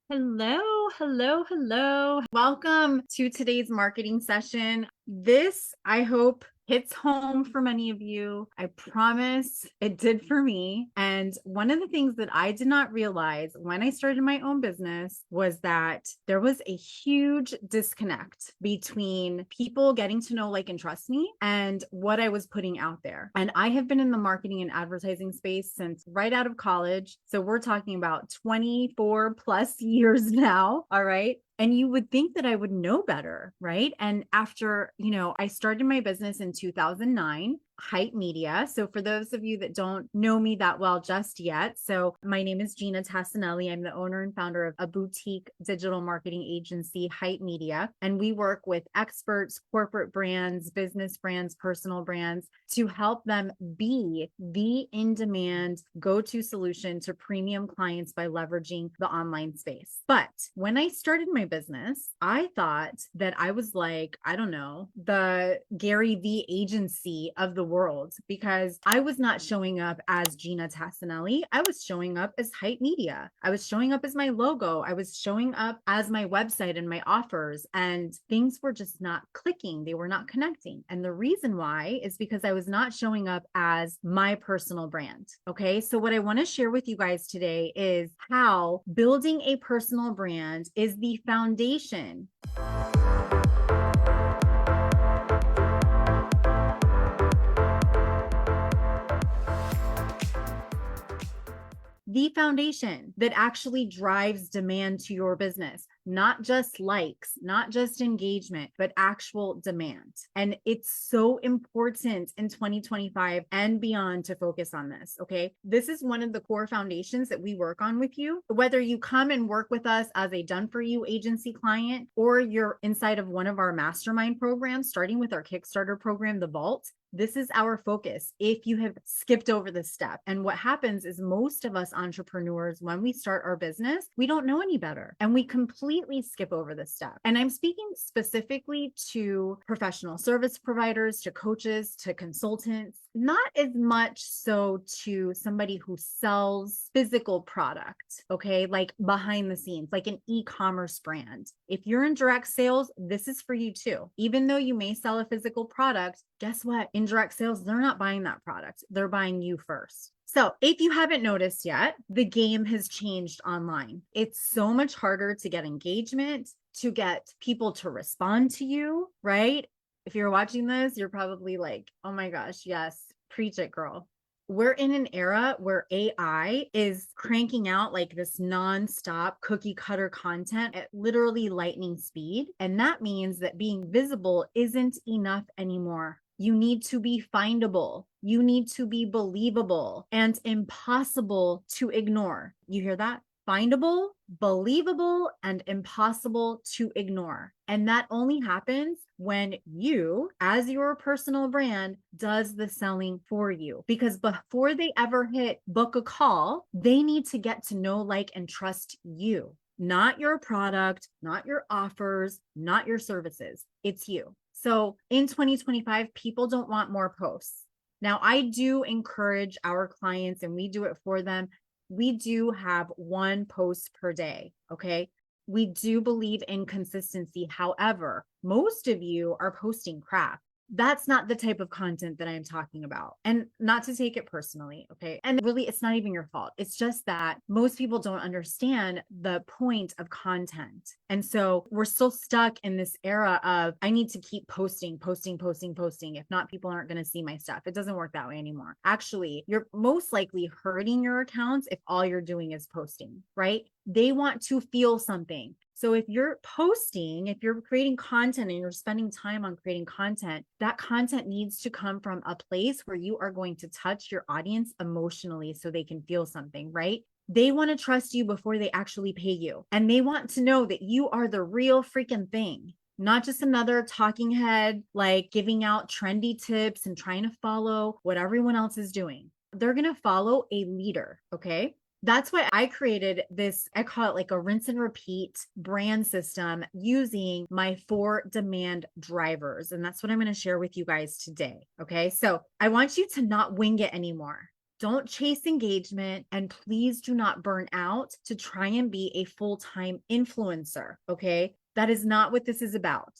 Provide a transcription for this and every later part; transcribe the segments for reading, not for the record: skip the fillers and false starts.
Hello, hello, hello. Welcome to today's marketing session. This, I hope, hits home for many of you. I promise it did for me. And one of the things that I did not realize when I started my own business was that there was a huge disconnect between people getting to know, like, and trust me and what I was putting out there. And I have been in the marketing and advertising space since right out of college. So we're talking about 24 plus years now. All right. And you would think that I would know better, right? And after, I started my business in 2009, Hype Media. So for those of you that don't know me that well just yet, so my name is Gina Tassinelli. I'm the owner and founder of a boutique digital marketing agency, Hype Media. And we work with experts, corporate brands, business brands, personal brands to help them be the in-demand go-to solution to premium clients by leveraging the online space. But when I started my business, I thought that I was like, I don't know, the Gary V agency of the world, because I was not showing up as Gina Tassinelli. I was showing up as Hype Media. I was showing up as my logo. I was showing up as my website and my offers, and things were just not clicking. They were not connecting. And the reason why is because I was not showing up as my personal brand. Okay. So what I want to share with you guys today is how building a personal brand is the foundation that actually drives demand to your business, not just likes, not just engagement, but actual demand. And it's so important in 2025 and beyond to focus on this. Okay. This is one of the core foundations that we work on with you. Whether you come and work with us as a done for you agency client, or you're inside of one of our mastermind programs, starting with our Kickstarter program, The Vault. This is our focus if you have skipped over this step. And what happens is most of us entrepreneurs, when we start our business, we don't know any better and we completely skip over this step. And I'm speaking specifically to professional service providers, to coaches, to consultants, not as much so to somebody who sells physical product, okay, like behind the scenes, like an e-commerce brand. If you're in direct sales, this is for you too. Even though you may sell a physical product, guess what? In direct sales, they're not buying that product. They're buying you first. So if you haven't noticed yet, the game has changed online. It's so much harder to get engagement, to get people to respond to you, right? If you're watching this, you're probably like, oh my gosh, yes, preach it, girl. We're in an era where AI is cranking out like this nonstop cookie cutter content at literally lightning speed. And that means that being visible isn't enough anymore. You need to be findable. You need to be believable and impossible to ignore. You hear that? Findable, believable, and impossible to ignore. And that only happens when you, as your personal brand, does the selling for you. Because before they ever hit book a call, they need to get to know, like, and trust you, not your product, not your offers, not your services. It's you. So in 2025, people don't want more posts. Now, I do encourage our clients, and we do it for them. We do have one post per day. Okay. We do believe in consistency. However, most of you are posting crap. That's not the type of content that I'm talking about. And not to take it personally, okay? And really, it's not even your fault. It's just that most people don't understand the point of content. And so we're still stuck in this era of, I need to keep posting, posting, posting, posting. If not, people aren't going to see my stuff. It doesn't work that way anymore. Actually, you're most likely hurting your accounts if all you're doing is posting, right? They want to feel something. So if you're posting, if you're creating content and you're spending time on creating content, that content needs to come from a place where you are going to touch your audience emotionally so they can feel something, right? They want to trust you before they actually pay you. And they want to know that you are the real freaking thing, not just another talking head, like giving out trendy tips and trying to follow what everyone else is doing. They're going to follow a leader, okay? That's why I created this, I call it like a rinse and repeat brand system using my 4 demand drivers. And that's what I'm going to share with you guys today. Okay. So I want you to not wing it anymore. Don't chase engagement, and please do not burn out to try and be a full-time influencer. Okay. That is not what this is about.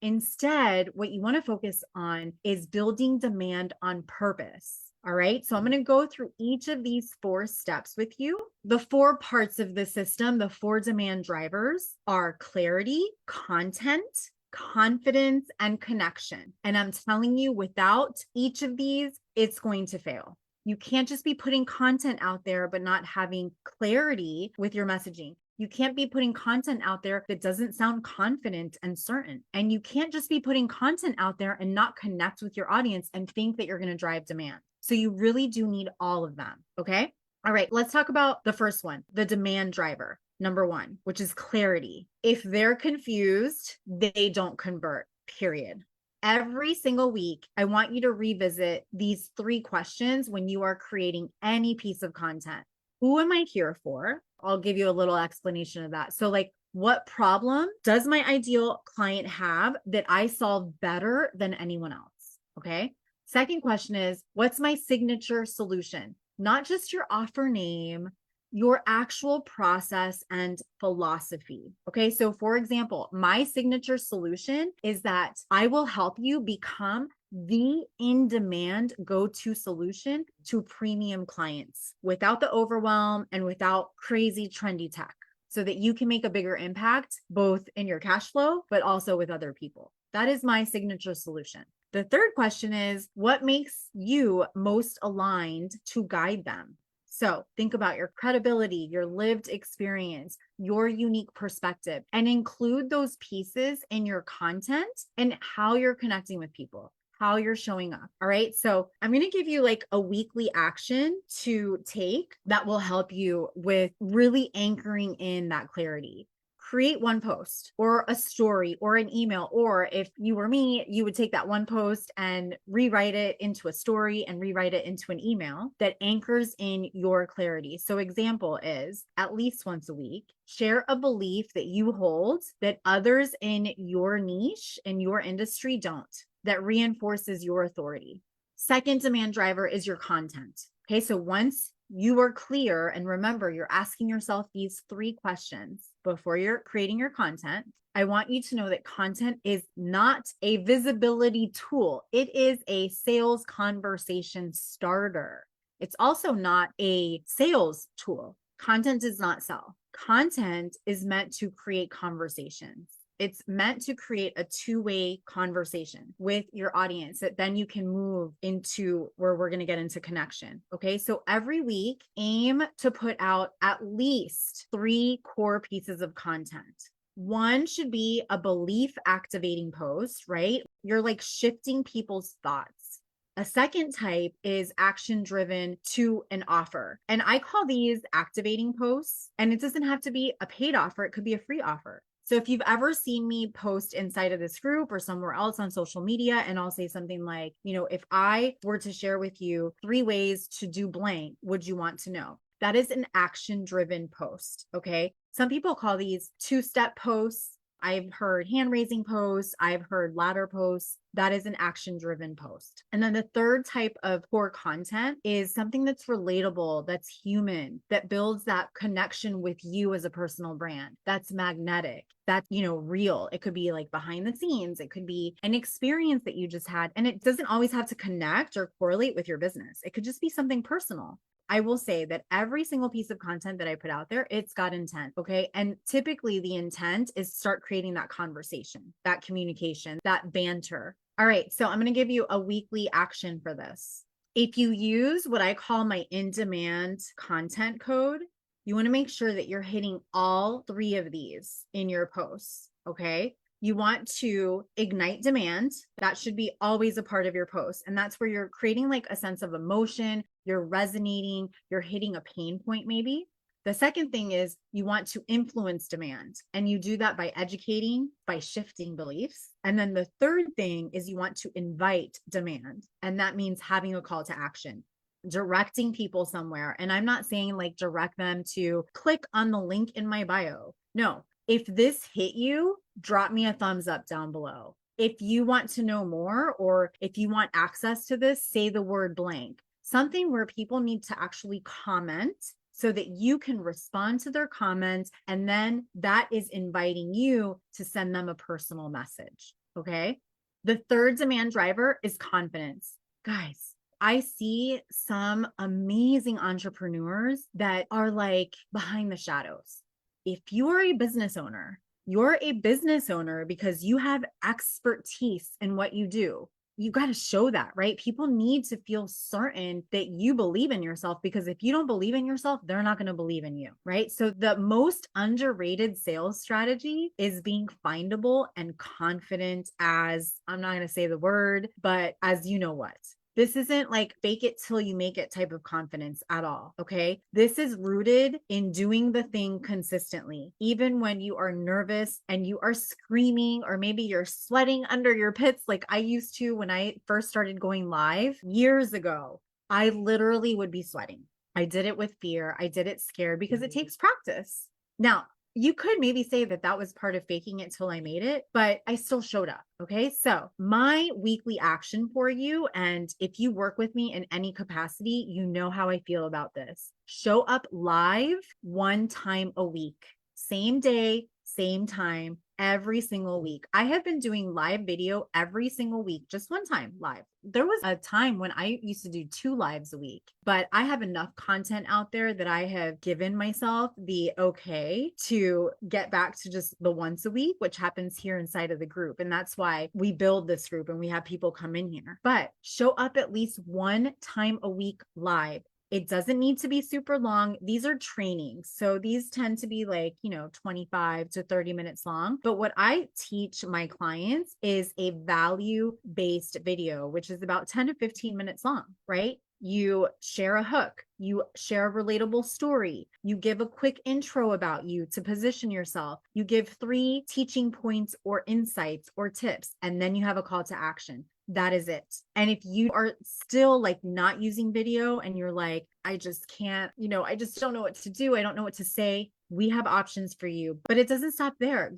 Instead, what you want to focus on is building demand on purpose. All right. So I'm going to go through each of these 4 steps with you. The 4 parts of the system, the 4 demand drivers are clarity, content, confidence, and connection. And I'm telling you, without each of these, it's going to fail. You can't just be putting content out there, but not having clarity with your messaging. You can't be putting content out there that doesn't sound confident and certain. And you can't just be putting content out there and not connect with your audience and think that you're going to drive demand. So you really do need all of them. Okay. All right. Let's talk about the first one, the demand driver, number 1, which is clarity. If they're confused, they don't convert, period. Every single week, I want you to revisit these 3 questions when you are creating any piece of content. Who am I here for? I'll give you a little explanation of that. So, like, what problem does my ideal client have that I solve better than anyone else? Okay. Second question is, what's my signature solution? Not just your offer name, your actual process and philosophy. Okay. So, for example, my signature solution is that I will help you become the in demand go to solution to premium clients without the overwhelm and without crazy trendy tech, so that you can make a bigger impact both in your cash flow, but also with other people. That is my signature solution. The third question is, what makes you most aligned to guide them? So think about your credibility, your lived experience, your unique perspective, and include those pieces in your content and how you're connecting with people, how you're showing up. All right. So I'm going to give you like a weekly action to take that will help you with really anchoring in that clarity. Create one post or a story or an email. Or if you were me, you would take that one post and rewrite it into a story and rewrite it into an email that anchors in your clarity. So example is, at least once a week, share a belief that you hold that others in your niche, in your industry don't, that reinforces your authority. Second demand driver is your content. Okay. So once you are clear, and remember, you're asking yourself these 3 questions before you're creating your content. I want you to know that content is not a visibility tool. It is a sales conversation starter. It's also not a sales tool. Content does not sell. Content is meant to create conversations. It's meant to create a 2-way conversation with your audience that then you can move into where we're going to get into connection. Okay. So every week, aim to put out at least 3 core pieces of content. One should be a belief activating post, right? You're like shifting people's thoughts. A second type is action driven to an offer. And I call these activating posts. And it doesn't have to be a paid offer, it could be a free offer. So if you've ever seen me post inside of this group or somewhere else on social media, and I'll say something like, if I were to share with you 3 ways to do blank, would you want to know? That is an action driven post. Okay. Some people call these 2-step posts. I've heard hand raising posts. I've heard ladder posts. That is an action driven post. And then the third type of core content is something that's relatable, that's human, that builds that connection with you as a personal brand. That's magnetic. That's, real. It could be like behind the scenes. It could be an experience that you just had. And it doesn't always have to connect or correlate with your business. It could just be something personal. I will say that every single piece of content that I put out there, it's got intent. Okay. And typically the intent is start creating that conversation, that communication, that banter. All right. So I'm going to give you a weekly action for this. If you use what I call my in-demand content code, you want to make sure that you're hitting all 3 of these in your posts. Okay. You want to ignite demand. That should be always a part of your post. And that's where you're creating like a sense of emotion. You're resonating, you're hitting a pain point maybe. The second thing is you want to influence demand, and you do that by educating, by shifting beliefs. And then the third thing is you want to invite demand. And that means having a call to action, directing people somewhere. And I'm not saying like direct them to click on the link in my bio. No, if this hit you, drop me a thumbs up down below. If you want to know more, or if you want access to this, say the word blank. something where people need to actually comment so that you can respond to their comments. And then that is inviting you to send them a personal message. Okay. The third demand driver is confidence. Guys, I see some amazing entrepreneurs that are like behind the shadows. If you are a business owner, you're a business owner because you have expertise in what you do. You got to show that, right? People need to feel certain that you believe in yourself, because if you don't believe in yourself, they're not going to believe in you, right? So the most underrated sales strategy is being findable and confident as, I'm not going to say the word, but as you know what. This isn't like fake it till you make it type of confidence at all. Okay. This is rooted in doing the thing consistently, even when you are nervous and you are screaming, or maybe you're sweating under your pits. Like I used to when I first started going live years ago, I literally would be sweating. I did it with fear. I did it scared because it takes practice. Now, you could maybe say that that was part of faking it till I made it, but I still showed up. Okay. So my weekly action for you, and if you work with me in any capacity, you know how I feel about this. Show up live one time a week, same day, same time, every single week. I have been doing live video every single week, just one time live. There was a time when I used to do 2 lives a week, but I have enough content out there that I have given myself the okay to get back to just the once a week, which happens here inside of the group. And that's why we build this group and we have people come in here. But show up at least one time a week live. It doesn't need to be super long. These are trainings. So these tend to be like, 25 to 30 minutes long. But what I teach my clients is a value-based video, which is about 10 to 15 minutes long, right? You share a hook, you share a relatable story, you give a quick intro about you to position yourself, you give 3 teaching points or insights or tips, and then you have a call to action. That is it. And if you are still like not using video and you're like, I just can't, I just don't know what to do, I don't know what to say, we have options for you. But it doesn't stop there.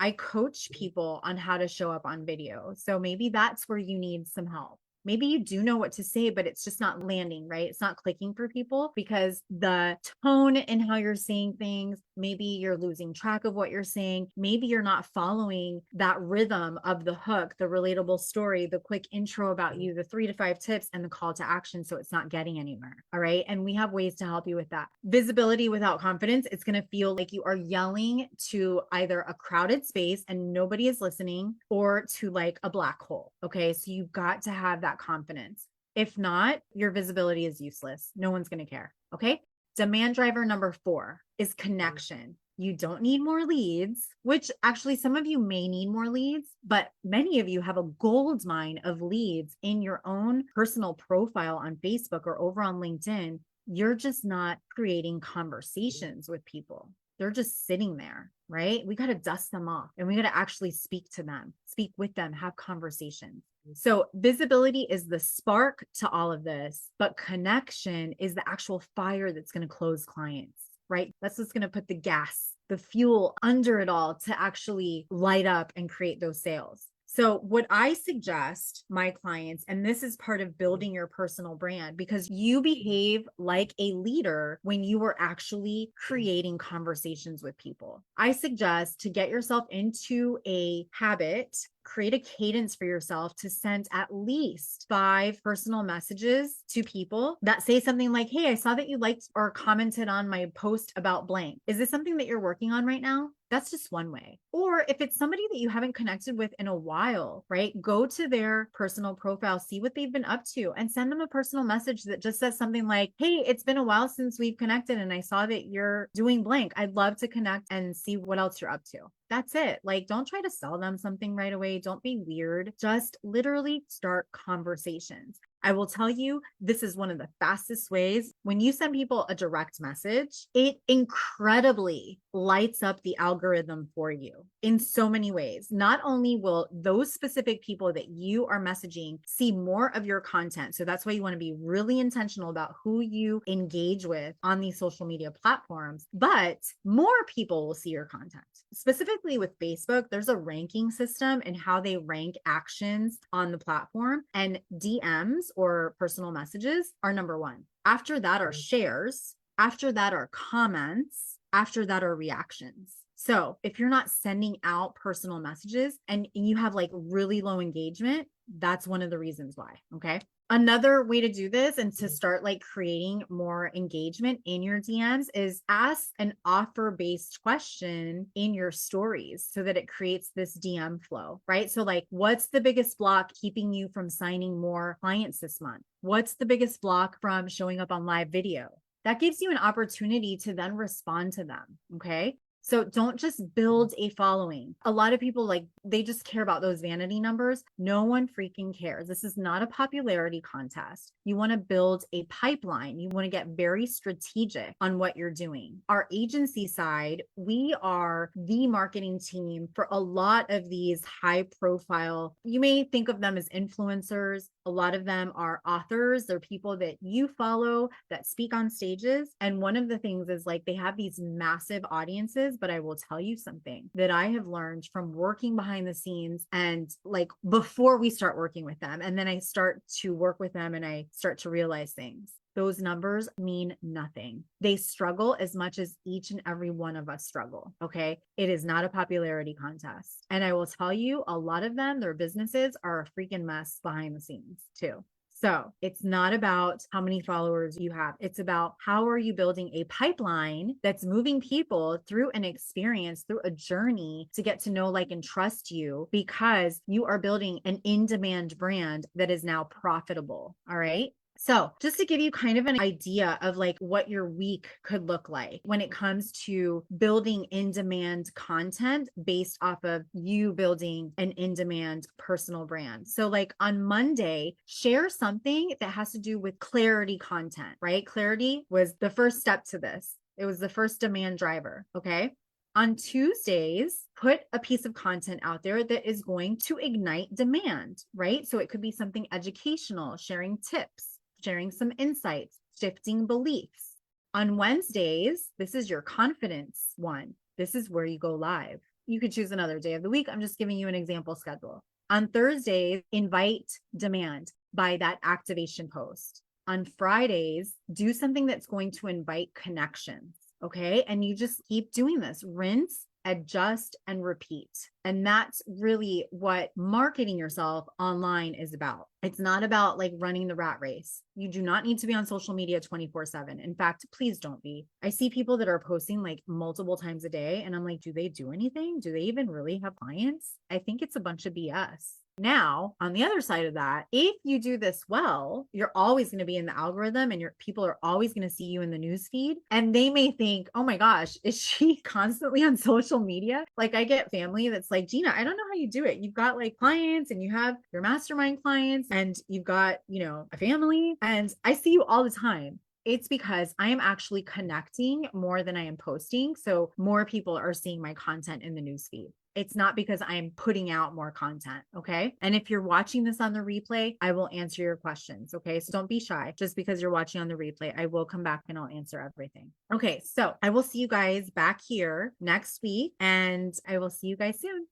I coach people on how to show up on video. So maybe that's where you need some help. Maybe you do know what to say, but it's just not landing, right? It's not clicking for people because the tone in how you're saying things, maybe you're losing track of what you're saying. Maybe you're not following that rhythm of the hook, the relatable story, the quick intro about you, the 3 to 5 tips, and the call to action. So it's not getting anywhere. All right. And we have ways to help you with that. Visibility without confidence, it's going to feel like you are yelling to either a crowded space and nobody is listening, or to like a black hole. Okay. So you've got to have that confidence. If not, your visibility is useless. No one's going to care. Okay. Demand driver number 4 is connection. You don't need more leads, which actually some of you may need more leads, but many of you have a gold mine of leads in your own personal profile on Facebook or over on LinkedIn. You're just not creating conversations with people. They're just sitting there, right? We got to dust them off and we got to actually speak to them, speak with them, have conversations. So visibility is the spark to all of this, but connection is the actual fire that's going to close clients, right? That's what's going to put the gas, the fuel under it all to actually light up and create those sales. So what I suggest my clients, and this is part of building your personal brand, because you behave like a leader when you are actually creating conversations with people. I suggest to get yourself into a habit, create a cadence for yourself to send at least 5 personal messages to people that say something like, hey, I saw that you liked or commented on my post about blank. Is this something that you're working on right now? That's just one way. Or if it's somebody that you haven't connected with in a while, right? Go to their personal profile, see what they've been up to, and send them a personal message that just says something like, hey, it's been a while since we've connected and I saw that you're doing blank. I'd love to connect and see what else you're up to. That's it. Like, don't try to sell them something right away. Don't be weird. Just literally start conversations. I will tell you, this is one of the fastest ways. When you send people a direct message, it incredibly lights up the algorithm for you in so many ways. Not only will those specific people that you are messaging see more of your content, so that's why you want to be really intentional about who you engage with on these social media platforms, but more people will see your content. Specifically with Facebook, there's a ranking system and how they rank actions on the platform, and DMs or personal messages are number one. After that are shares. After that are comments. After that are reactions. So if you're not sending out personal messages and you have like really low engagement, that's one of the reasons why. Okay. Another way to do this and to start like creating more engagement in your DMs is ask an offer-based question in your stories so that it creates this DM flow, right? So like, what's the biggest block keeping you from signing more clients this month? What's the biggest block from showing up on live video? That gives you an opportunity to then respond to them. Okay. So don't just build a following. A lot of people like, they just care about those vanity numbers. No one freaking cares. This is not a popularity contest. You want to build a pipeline. You want to get very strategic on what you're doing. Our agency side, we are the marketing team for a lot of these high profile, you may think of them as influencers. A lot of them are authors. They're people that you follow that speak on stages. And one of the things is like they have these massive audiences. But I will tell you something that I have learned from working behind the scenes and like before we start working with them. And then I start to work with them and I start to realize things. Those numbers mean nothing. They struggle as much as each and every one of us struggle. Okay. It is not a popularity contest. And I will tell you, a lot of them, their businesses are a freaking mess behind the scenes too. So it's not about how many followers you have. It's about how are you building a pipeline that's moving people through an experience, through a journey to get to know, like, and trust you because you are building an in-demand brand that is now profitable. All right. So just to give you kind of an idea of like what your week could look like when it comes to building in-demand content based off of you building an in-demand personal brand. So like on Monday, share something that has to do with clarity content, right? Clarity was the first step to this. It was the first demand driver. Okay. On Tuesdays, put a piece of content out there that is going to ignite demand, right? So it could be something educational, sharing tips, sharing some insights, shifting beliefs. On Wednesdays, this is your confidence one. This is where you go live. You could choose another day of the week. I'm just giving you an example schedule. On Thursdays, invite demand by that activation post. On Fridays, do something that's going to invite connections. Okay. And you just keep doing this. Rinse, adjust, and repeat. And that's really what marketing yourself online is about. It's not about like running the rat race. You do not need to be on social media 24/7. In fact, please don't be. I see people that are posting like multiple times a day and I'm like, do they do anything? Do they even really have clients? I think it's a bunch of BS. Now, on the other side of that, if you do this well, you're always going to be in the algorithm and your people are always going to see you in the news feed. And they may think, oh my gosh, is she constantly on social media? Like I get family that's like, Gina, I don't know how you do it. You've got like clients and you have your mastermind clients and you've got, you know, a family and I see you all the time. It's because I am actually connecting more than I am posting. So more people are seeing my content in the newsfeed. It's not because I'm putting out more content. Okay. And if you're watching this on the replay, I will answer your questions. Okay. So don't be shy. Just because you're watching on the replay, I will come back and I'll answer everything. Okay. So I will see you guys back here next week and I will see you guys soon.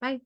Bye.